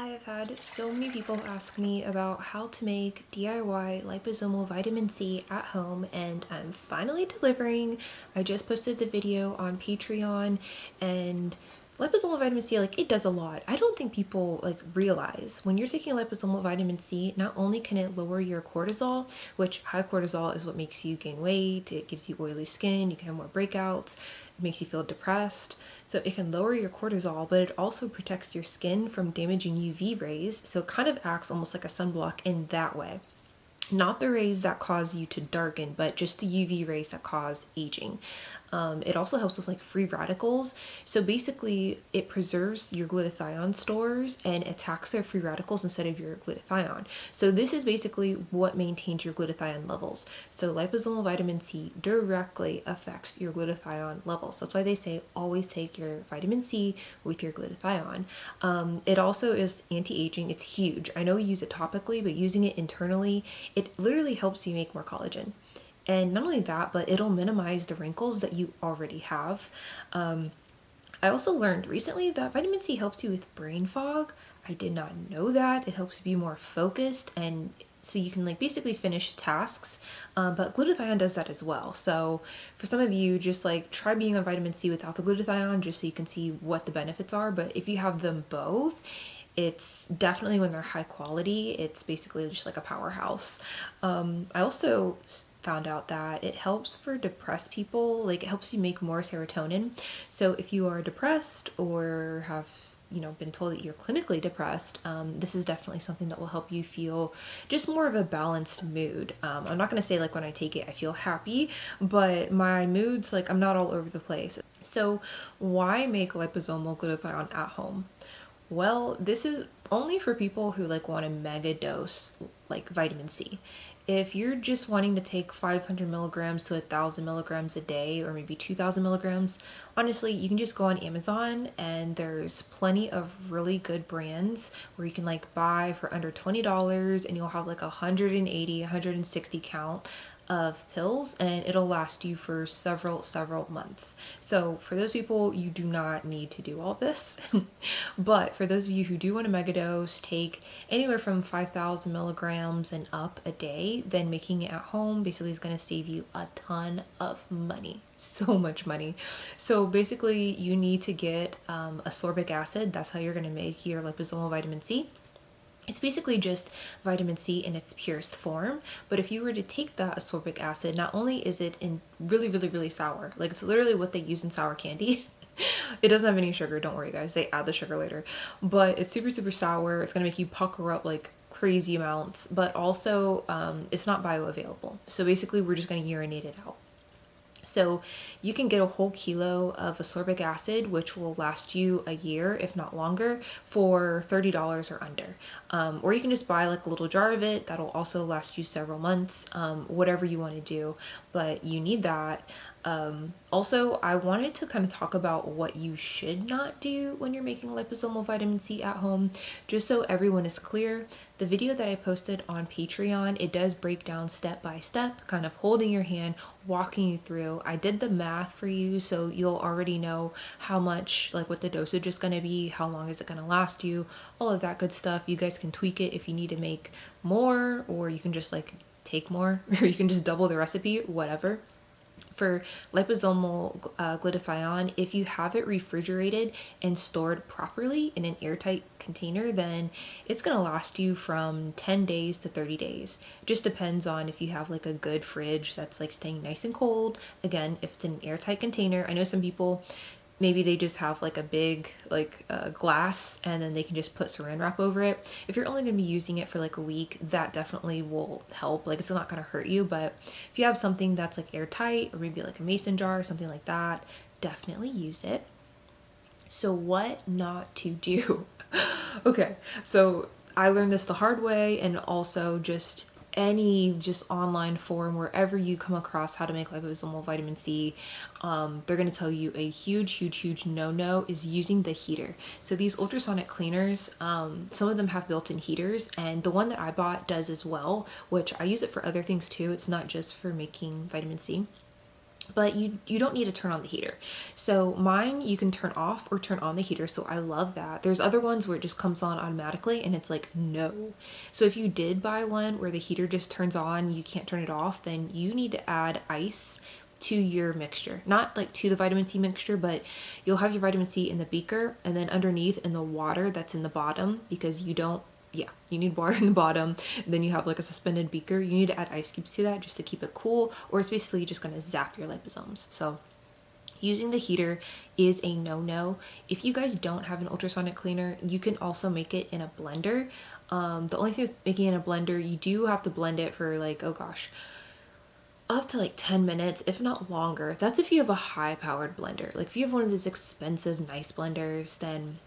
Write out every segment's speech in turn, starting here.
I have had so many people ask me about how to make DIY liposomal vitamin C at home, and I'm finally delivering. I just posted the video on Patreon, and liposomal vitamin C, like, it does a lot. I don't think people like realize when you're taking liposomal vitamin C, not only can it lower your cortisol, which high cortisol is what makes you gain weight, it gives you oily skin, you can have more breakouts, it makes you feel depressed. So it can lower your cortisol, but it also protects your skin from damaging UV rays. So it kind of acts almost like a sunblock in that way. Not the rays that cause you to darken, but just the UV rays that cause aging. It also helps with like free radicals. So basically, it preserves your glutathione stores and attacks their free radicals instead of your glutathione. So this is basically what maintains your glutathione levels. So liposomal vitamin C directly affects your glutathione levels. That's why they say always take your vitamin C with your glutathione. It also is anti-aging. It's huge. I know we use it topically, but using it internally, it literally helps you make more collagen. And not only that, but it'll minimize the wrinkles that you already have. I also learned recently that vitamin C helps you with brain fog. I did not know that. It helps you be more focused, and so you can like basically finish tasks. But glutathione does that as well. So for some of you, just like try being on vitamin C without the glutathione just so you can see what the benefits are. But if you have them both, it's definitely, when they're high quality, it's basically just like a powerhouse. I also found out that it helps for depressed people. Like, it helps you make more serotonin. So if you are depressed or have been told that you're clinically depressed, this is definitely something that will help you feel just more of a balanced mood. I'm not going to say like when I take it I feel happy, but my mood's like, I'm not all over the place. So why make liposomal glutathione at home? Well, this is only for people who like want a mega dose like vitamin C. If you're just wanting to take 500 milligrams to 1,000 milligrams a day, or maybe 2,000 milligrams, honestly, you can just go on Amazon and there's plenty of really good brands where you can like buy for under $20 and you'll have like 180, 160 count of pills, and it'll last you for several months. So for those people, you do not need to do all this. But for those of you who do want a megadose, take anywhere from 5,000 milligrams and up a day, then making it at home basically is going to save you a ton of money. So much money. So basically, you need to get ascorbic acid. That's how you're going to make your liposomal vitamin C. It's basically just vitamin C in its purest form, but if you were to take that ascorbic acid, not only is it in really sour, like it's literally what they use in sour candy. It doesn't have any sugar, don't worry guys, they add the sugar later, but it's super sour. It's gonna make you pucker up like crazy amounts, but also it's not bioavailable. So basically we're just gonna urinate it out. So you can get a whole kilo of ascorbic acid, which will last you a year, if not longer, for $30 or under. Or you can just buy like a little jar of it. That'll also last you several months, whatever you want to do. But you need that. Also, I wanted to kind of talk about what you should not do when you're making liposomal vitamin C at home, just so everyone is clear. The video that I posted on Patreon, it does break down step by step, kind of holding your hand, walking you through. I did the math for you, so you'll already know how much, like what the dosage is going to be, how long is it going to last you, all of that good stuff. You guys can tweak it if you need to make more, or you can just like take more, or you can just double the recipe, whatever. For liposomal glutathione, if you have it refrigerated and stored properly in an airtight container, then it's going to last you from 10 days to 30 days. It just depends on if you have like a good fridge that's like staying nice and cold. Again, if it's in an airtight container. I know some people, maybe they just have like a big like glass and then they can just put saran wrap over it. If you're only going to be using it for like a week, that definitely will help. Like, it's not going to hurt you, but if you have something that's like airtight, or maybe like a mason jar or something like that, definitely use it. So what not to do? Okay, so I learned this the hard way, and also just any just online forum, wherever you come across how to make liposomal vitamin C, they're going to tell you a huge no is using the heater. So these ultrasonic cleaners, some of them have built-in heaters, and the one that I bought does as well, which I use it for other things too. It's not just for making vitamin C. but you don't need to turn on the heater. So mine, you can turn off or turn on the heater, so I love that. There's other ones where it just comes on automatically and it's like no. So if you did buy one where the heater just turns on, you can't turn it off, then you need to add ice to your mixture. Not like to the vitamin C mixture, but you'll have your vitamin C in the beaker, and then underneath in the water that's in the bottom, because you don't, yeah, you need water in the bottom. Then you have like a suspended beaker. You need to add ice cubes to that just to keep it cool, or it's basically just going to zap your liposomes. So using the heater is a no-no. If you guys don't have an ultrasonic cleaner, you can also make it in a blender. The only thing with making it in a blender, you do have to blend it for like, oh gosh, up to like 10 minutes, if not longer. That's if you have a high-powered blender. Like if you have one of those expensive, nice blenders, then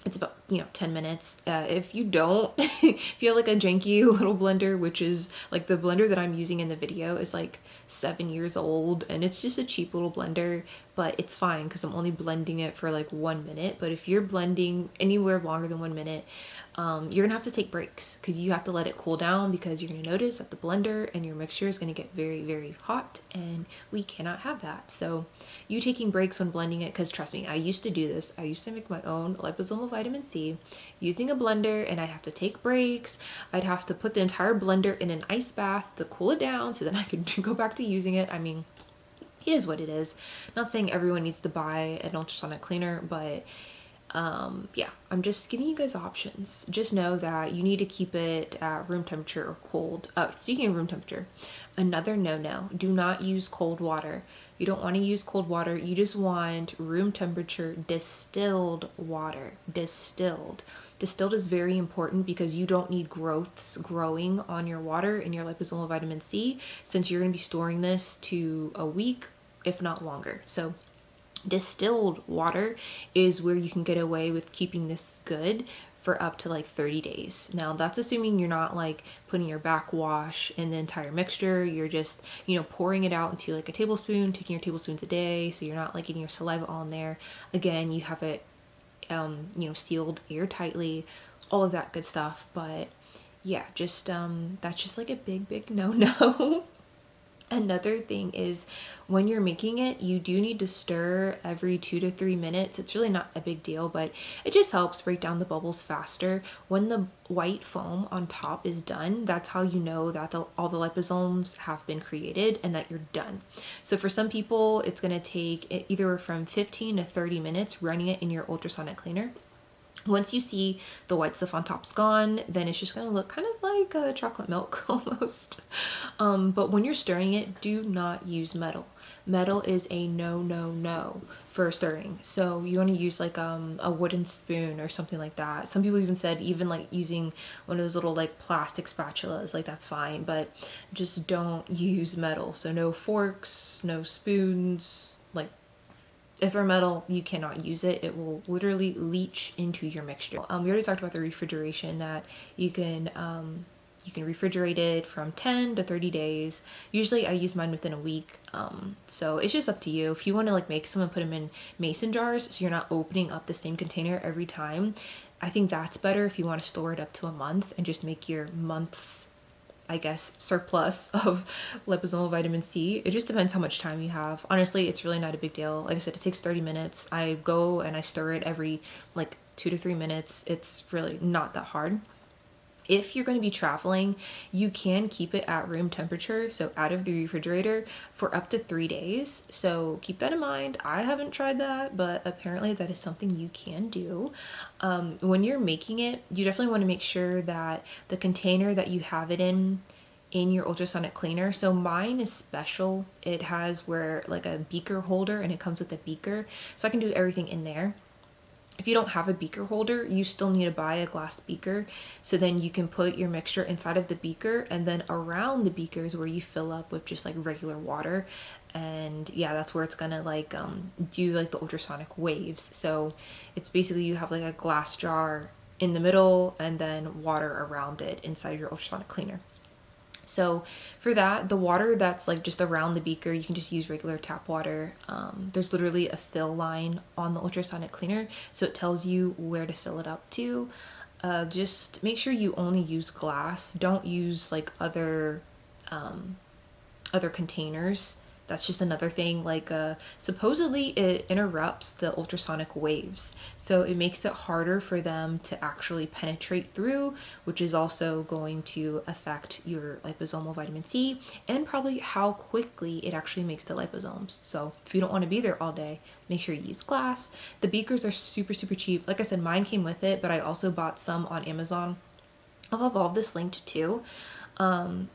it's about 10 minutes. If you don't, if you have like a janky little blender, which is like the blender that I'm using in the video is like 7 years old, and it's just a cheap little blender, but it's fine because I'm only blending it for like 1 minute. But if you're blending anywhere longer than 1 minute, you're gonna have to take breaks because you have to let it cool down, because you're gonna notice that the blender and your mixture is gonna get very, very hot, and we cannot have that. So you taking breaks when blending it, because trust me, I used to do this. I used to make my own liposomal vitamin C using a blender, and I'd have to take breaks. I'd have to put the entire blender in an ice bath to cool it down so then I could go back to using it. I mean, it is what it is. Not saying everyone needs to buy an ultrasonic cleaner, but yeah, I'm just giving you guys options. Just know that you need to keep it at room temperature or cold. Speaking of room temperature, another no-no, do not use cold water. You don't want to use cold water. You just want room temperature distilled water. Distilled. Distilled is very important because you don't need growths growing on your water in your liposomal vitamin C, since you're going to be storing this to a week, if not longer. So distilled water is where you can get away with keeping this good for up to like 30 days. Now that's assuming you're not like putting your backwash in the entire mixture. You're just, pouring it out into like a tablespoon, taking your tablespoons a day. So you're not like getting your saliva all in there. Again, you have it, sealed airtightly, all of that good stuff. But yeah, just, that's just like a big, big no-no. Another thing is when you're making it, you do need to stir every 2 to 3 minutes. It's really not a big deal, but it just helps break down the bubbles faster. When the white foam on top is done, that's how you know that all the liposomes have been created and that you're done. So for some people, it's going to take either from 15 to 30 minutes running it in your ultrasonic cleaner. Once you see the white stuff on top's gone, then it's just going to look kind of like chocolate milk almost. But when you're stirring it, do not use metal. Metal is a no for stirring. So you want to use like a wooden spoon or something like that. Some people even said even like using one of those little like plastic spatulas, like that's fine, but just don't use metal. So no forks, no spoons, like if they're metal, you cannot use it. It will literally leach into your mixture. We already talked about the refrigeration, that you can refrigerate it from 10 to 30 days. Usually I use mine within a week. So it's just up to you. If you want to like make some and put them in mason jars, so you're not opening up the same container every time, I think that's better if you want to store it up to a month and just make your month's, I guess, surplus of liposomal vitamin C. It just depends how much time you have. Honestly, it's really not a big deal. Like I said, it takes 30 minutes. I go and I stir it every like 2 to 3 minutes. It's really not that hard. If you're going to be traveling, you can keep it at room temperature, so out of the refrigerator, for up to 3 days. So keep that in mind. I haven't tried that, but apparently that is something you can do. When you're making it, you definitely want to make sure that the container that you have it in your ultrasonic cleaner. So mine is special. It has where like a beaker holder, and it comes with a beaker, so I can do everything in there. If you don't have a beaker holder, you still need to buy a glass beaker, so then you can put your mixture inside of the beaker, and then around the beaker is where you fill up with just like regular water. And yeah, that's where it's gonna like do like the ultrasonic waves. So it's basically you have like a glass jar in the middle and then water around it inside of your ultrasonic cleaner. So for that, the water that's like just around the beaker, you can just use regular tap water. There's literally a fill line on the ultrasonic cleaner, so it tells you where to fill it up to. Just make sure you only use glass. Don't use like other containers, that's just another thing. Like supposedly it interrupts the ultrasonic waves, so it makes it harder for them to actually penetrate through, which is also going to affect your liposomal vitamin C and probably how quickly it actually makes the liposomes. So if you don't want to be there all day, make sure you use glass. The beakers are super cheap. Like I said, mine came with it, but I also bought some on Amazon. I'll have all of this linked too.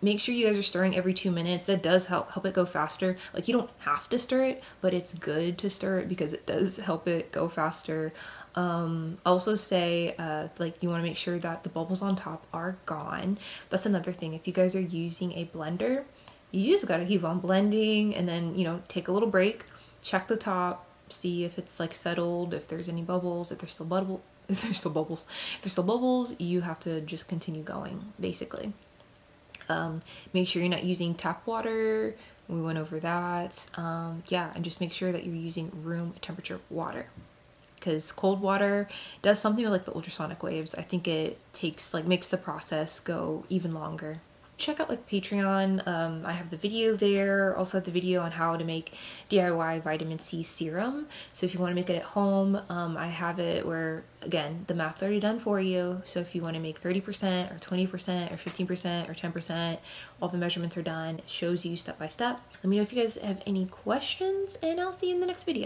Make sure you guys are stirring every 2 minutes. That does help it go faster. Like, you don't have to stir it, but it's good to stir it because it does help it go faster. Also say like, you want to make sure that the bubbles on top are gone. That's another thing. If you guys are using a blender, you just gotta keep on blending, and then, you know, take a little break, check the top, see if it's like settled, if there's any bubbles, if there's still bubbles, you have to just continue going, basically. Make sure you're not using tap water. We went over that. Yeah, and just make sure that you're using room temperature water, because cold water does something with like the ultrasonic waves. I think it makes the process go even longer. Check out like Patreon. I have the video there. Also have the video on how to make DIY vitamin C serum. So if you want to make it at home, I have it where, again, the math's already done for you. So if you want to make 30% or 20% or 15% or 10%, all the measurements are done. It shows you step by step. Let me know if you guys have any questions, and I'll see you in the next video.